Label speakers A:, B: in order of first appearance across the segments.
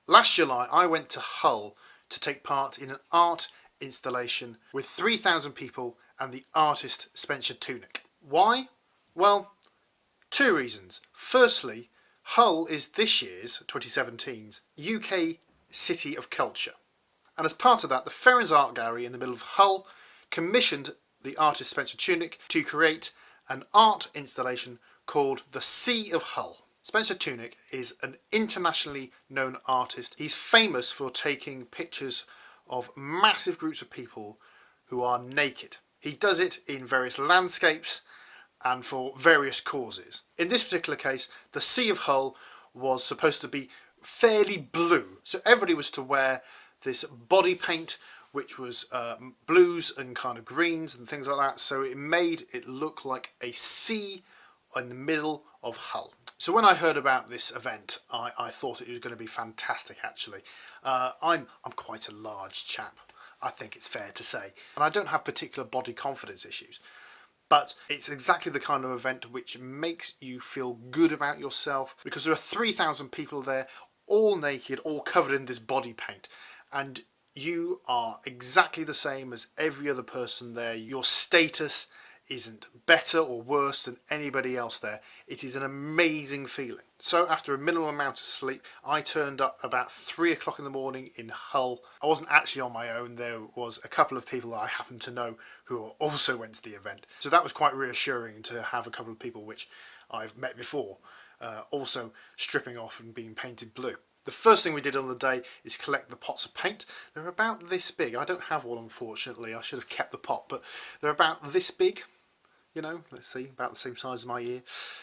A: Last July I went to Hull to take part in an art installation with 3,000 people and the artist Spencer Tunick. Why? Well, two reasons. Firstly, Hull is this year's, 2017's, UK City of Culture. And as part of that, the Ferens Art Gallery in the middle of Hull commissioned the artist Spencer Tunick to create an art installation called The Sea of Hull. Spencer Tunick is an internationally known artist. He's famous for taking pictures of massive groups of people who are naked. He does it in various landscapes and for various causes. In this particular case, the Sea of Hull was supposed to be fairly blue. So everybody was to wear this body paint which was blues and kind of greens and things like that. So it made it look like a sea in the middle of Hull. So when I heard about this event, I thought it was going to be fantastic actually. I'm quite a large chap, I think it's fair to say. And I don't have particular body confidence issues. But it's exactly the kind of event which makes you feel good about yourself, because there are 3,000 people there, all naked, all covered in this body paint. And you are exactly the same as every other person there. Your status isn't better or worse than anybody else there. It is an amazing feeling. So after a minimal amount of sleep, I turned up about 3 o'clock in the morning in Hull. I wasn't actually on my own. There was a couple of people that I happened to know who also went to the event. So that was quite reassuring to have a couple of people which I've met before also stripping off and being painted blue. The first thing we did on the day is collect the pots of paint. They're about this big. I don't have one, unfortunately. I should have kept the pot, but they're about this big. You know, let's see, about the same size as my ear,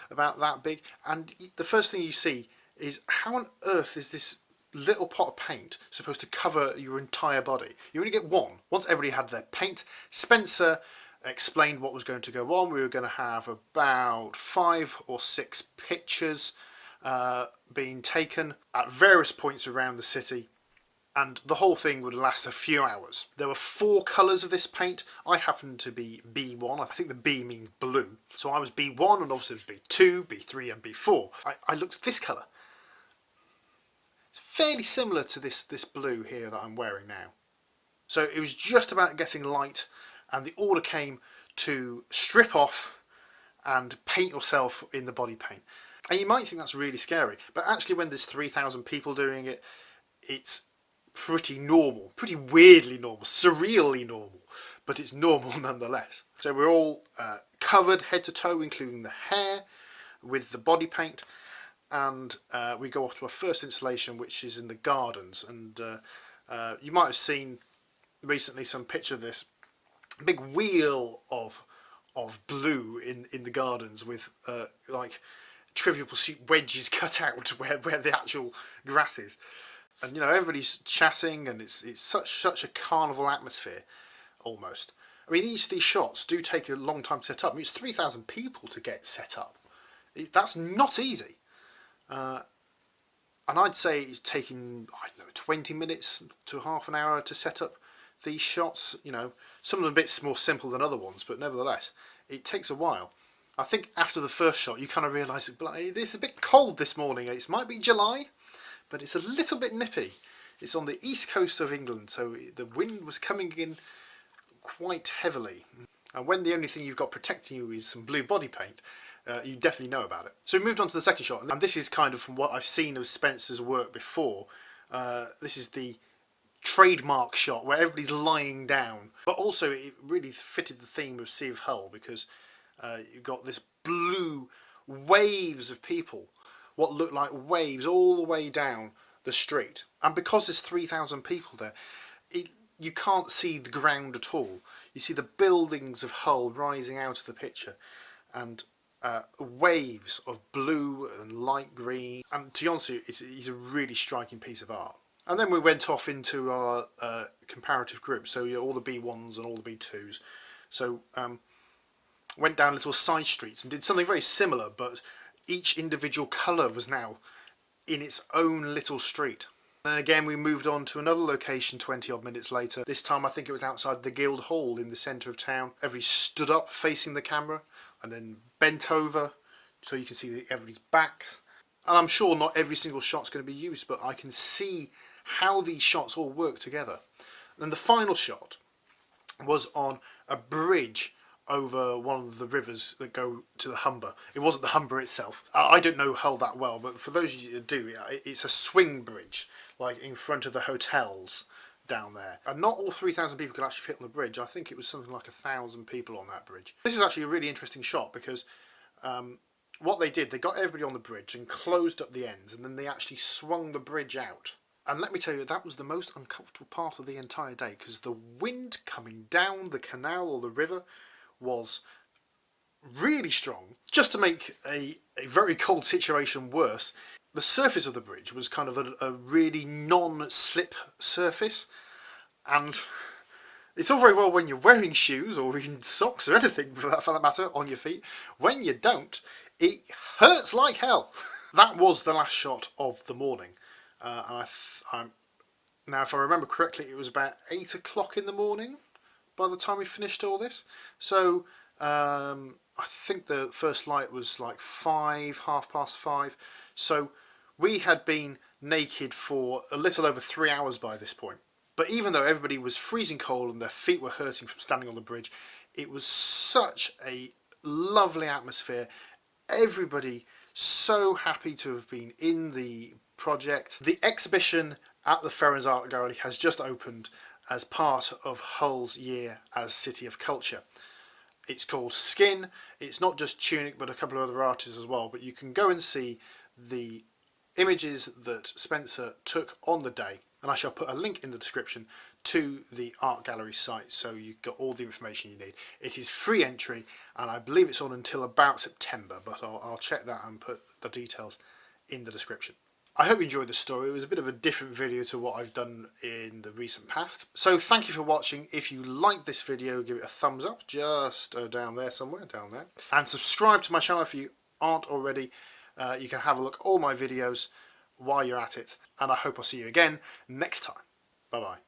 A: about that big. And the first thing you see is, how on earth is this little pot of paint supposed to cover your entire body? You only get one. Once everybody had their paint, Spencer explained what was going to go on. We were going to have about 5 or 6 pictures being taken at various points around the city, and the whole thing would last a few hours. There were 4 colours of this paint. I happened to be B1. I think the B means blue. So I was B1, and obviously there's B2, B3 and B4. I looked at this colour. It's fairly similar to this blue here that I'm wearing now. So it was just about getting light, and the order came to strip off and paint yourself in the body paint. And you might think that's really scary, but actually when there's 3,000 people doing it, it's pretty normal, pretty weirdly normal, surreally normal, but it's normal nonetheless. So we're all covered head to toe, including the hair, with the body paint, and we go off to our first installation, which is in the gardens. And you might have seen recently some picture of this big wheel of blue in the gardens with like Trivial Pursuit wedges cut out where the actual grass is. And you know, everybody's chatting, and it's such a carnival atmosphere almost. I mean, these shots do take a long time to set up. I mean, it's 3,000 people to get set up. That's not easy. And I'd say it's taking, I don't know, 20 minutes to half an hour to set up these shots. You know, some of them a bit more simple than other ones, but nevertheless, it takes a while. I think after the first shot, you kind of realise it's a bit cold this morning. It might be July, but it's a little bit nippy. It's on the east coast of England, so the wind was coming in quite heavily. And when the only thing you've got protecting you is some blue body paint, you definitely know about it. So we moved on to the second shot, and this is kind of from what I've seen of Spencer's work before. This is the trademark shot where everybody's lying down, but also it really fitted the theme of Sea of Hull, because you've got this blue waves of people, what look like waves all the way down the street. And because there's 3,000 people there, you can't see the ground at all. You see the buildings of Hull rising out of the picture, and waves of blue and light green. And to be honest with you, it's a really striking piece of art. And then we went off into our comparative group, so all the B1s and all the B2s. So went down little side streets and did something very similar, but each individual colour was now in its own little street. And again we moved on to another location 20 odd minutes later. This time I think it was outside the Guildhall in the centre of town. Everybody stood up facing the camera and then bent over so you can see everybody's backs. And I'm sure not every single shot's going to be used, but I can see how these shots all work together. And the final shot was on a bridge over one of the rivers that go to the Humber. It wasn't the Humber itself. I don't know Hull that well, but for those of you that do, it's a swing bridge, like in front of the hotels down there. And not all 3,000 people could actually fit on the bridge. I think it was something like 1,000 people on that bridge. This is actually a really interesting shot because what they did, they got everybody on the bridge and closed up the ends, and then they actually swung the bridge out. And let me tell you, that was the most uncomfortable part of the entire day, because the wind coming down the canal or the river was really strong. Just to make a very cold situation worse, the surface of the bridge was kind of a really non-slip surface, and it's all very well when you're wearing shoes or in socks or anything for that matter on your feet. When you don't, it hurts like hell. That was the last shot of the morning. Now, if I remember correctly, it was about 8 o'clock in the morning by the time we finished all this. So I think the first light was like 5, 5:30. So we had been naked for a little over 3 hours by this point. But even though everybody was freezing cold and their feet were hurting from standing on the bridge, it was such a lovely atmosphere. Everybody so happy to have been in the project. The exhibition at the Ferens Art Gallery has just opened as part of Hull's year as City of Culture. It's called Skin. It's not just Tunick but a couple of other artists as well, but you can go and see the images that Spencer took on the day, and I shall put a link in the description to the art gallery site so you've got all the information you need. It is free entry and I believe it's on until about September, but I'll check that and put the details in the description. I hope you enjoyed the story. It was a bit of a different video to what I've done in the recent past. So thank you for watching. If you like this video, give it a thumbs up, just down there somewhere, down there. And subscribe to my channel if you aren't already. You can have a look at all my videos while you're at it. And I hope I'll see you again next time. Bye bye.